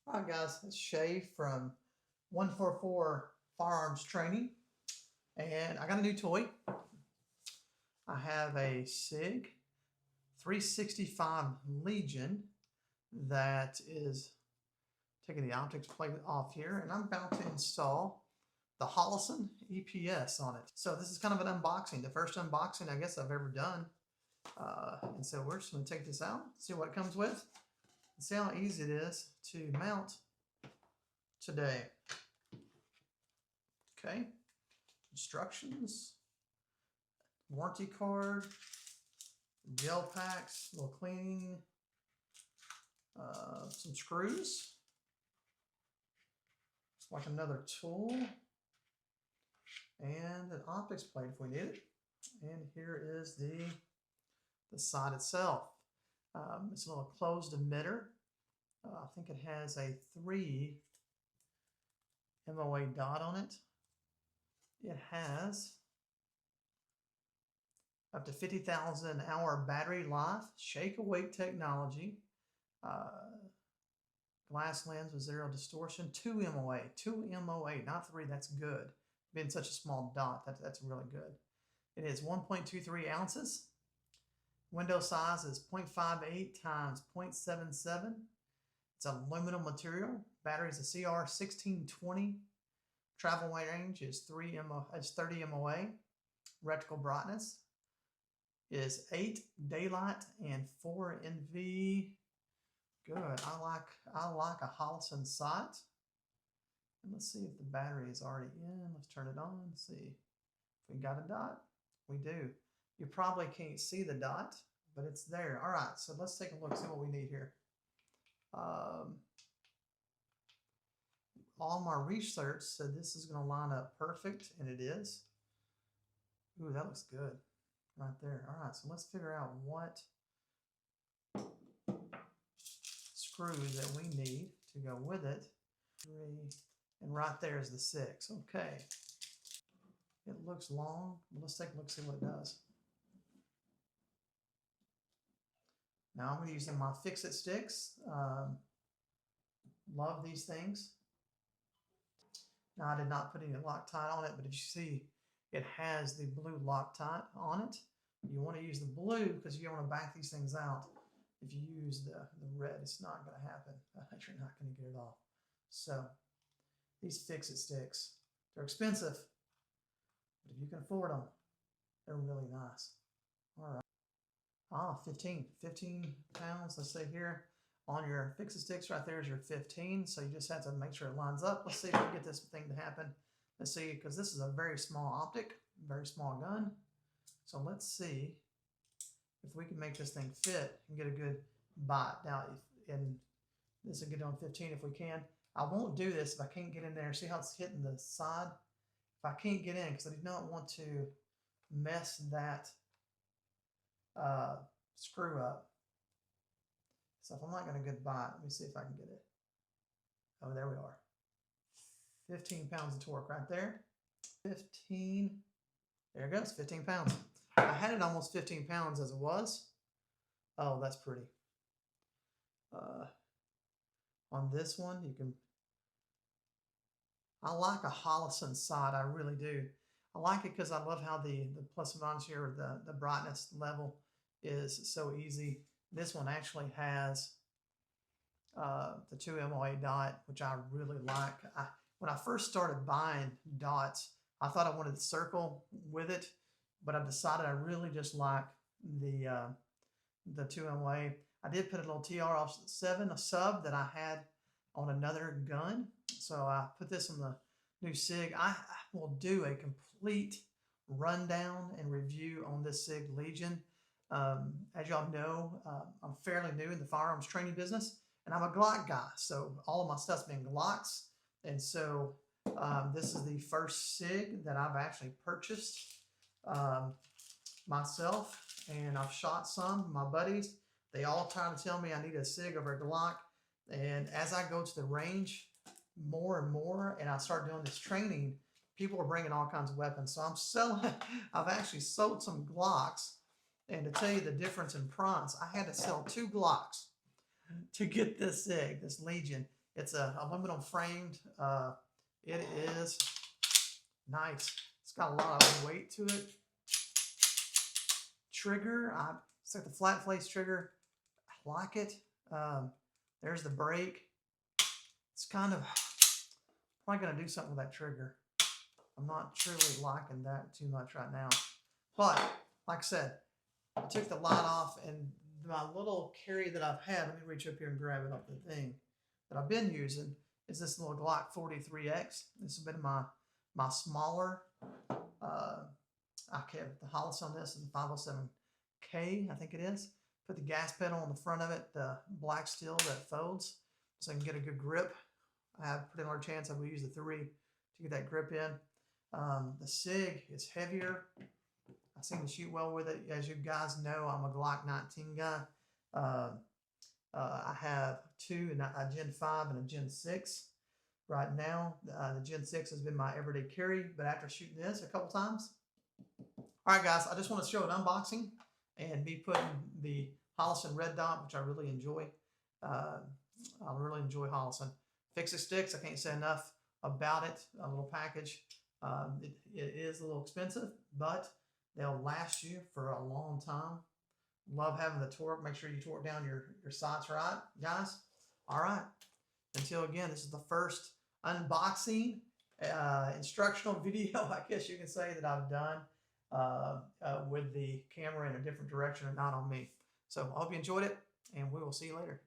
Hi guys, it's Shay from 144 Firearms Training, and I got a new toy. I have a Sig 365 Legion that is taking the optics plate off here, and I'm about to install the Holosun EPS on it. So this is kind of an unboxing, the first unboxing I guess I've ever done. And so we're just going to take this out, see what it comes with, and see how easy it is to mount today. Okay, instructions, warranty card, gel packs, a little cleaning, some screws, it's like another tool, and an optics plate if we need it. And here is the side itself. It's a little closed emitter. I think it has a 3 MOA dot on it. It has up to 50,000 hour battery life, shake awake technology, glass lens with 0 distortion, 2 MOA, not 3. That's good. Being such a small dot, that's really good. It is 1.23 ounces. Window size is 0.58 times 0.77. It's aluminum material. Battery is a CR1620. Travel range is 30 MOA. Reticle brightness is 8 daylight and 4 NV. Good. I like a Holosun sight. And let's see if the battery is already in. Let's turn it on. See if we got a dot. We do. You probably can't see the dot, but it's there. All right, so let's take a look, see what we need here. All my research said this is going to line up perfect, and it is. Ooh, that looks good right there. All right, so let's figure out what screws that we need to go with it. 3, and right there is the 6. Okay. It looks long. Let's take a look, see what it does. Now I'm using my fix-it sticks. Love these things. Now I did not put any Loctite on it, but if you see, it has the blue Loctite on it. You want to use the blue because you want to back these things out. If you use the red, it's not going to happen. You're not going to get it off. So these fix-it sticks, they're expensive, but if you can afford them, they're really nice. All right. 15 pounds, let's say here. On your fix-it sticks right there is your 15, so you just have to make sure it lines up. Let's see if we can get this thing to happen. Let's see, because this is a very small optic, very small gun. So let's see if we can make this thing fit and get a good bite. Now, and this will get on 15 if we can. I won't do this if I can't get in there. See how it's hitting the side? If I can't get in, because I do not want to mess that screw up. So if I'm not getting a good bite, let me see if I can get it. Oh, there we are. 15 pounds of torque right there. 15. There it goes, 15 pounds. I had it almost 15 pounds as it was. Oh, that's pretty. On this one, you can... I like a Holosun sight, I really do. I like it because I love how the plus and minus here, the brightness level is so easy. This one actually has the 2 MOA dot, which I really like. When I first started buying dots, I thought I wanted the circle with it, but I decided I really just like the 2 MOA. I did put a little TR-7, a sub that I had on another gun. So I put this on the new Sig. I will do a complete rundown and review on this Sig Legion. As y'all know, I'm fairly new in the firearms training business, and I'm a Glock guy, so all of my stuff's been Glocks. And so this is the first Sig that I've actually purchased myself, and I've shot some. My buddies, they all try to tell me I need a Sig over a Glock, and as I go to the range more and more, and I start doing this training, people are bringing all kinds of weapons. So I'm selling. I've actually sold some Glocks. And to tell you the difference in price, I had to sell 2 Glocks to get this Sig, this Legion. It's a aluminum framed. It is nice. It's got a lot of weight to it. Trigger, it's like the flat face trigger. I like it. There's the brake. It's kind of probably going to do something with that trigger. I'm not truly liking that too much right now. But like I said, I took the light off, and my little carry that I've had, let me reach up here and grab it off the thing, that I've been using is this little Glock 43X. This has been my smaller. I kept the Holosun. This is a 507K, I think it is. Put the gas pedal on the front of it, the black steel that folds, so I can get a good grip. I have a pretty large chance I will use the 3 to get that grip in. The Sig is heavier. I seem to shoot well with it. As you guys know, I'm a Glock 19 guy. I have 2, a Gen 5 and a Gen 6. Right now, the Gen 6 has been my everyday carry, but after shooting this a couple times. All right, guys, I just want to show an unboxing and be putting the Holosun Red Dot, which I really enjoy. I really enjoy Holosun. Fix-It sticks, I can't say enough about it. A little package. It is a little expensive, but they'll last you for a long time. Love having the torque. Make sure you torque down your sights right, guys. All right. Until again, this is the first unboxing instructional video, I guess you can say, that I've done with the camera in a different direction and not on me. So I hope you enjoyed it, and we will see you later.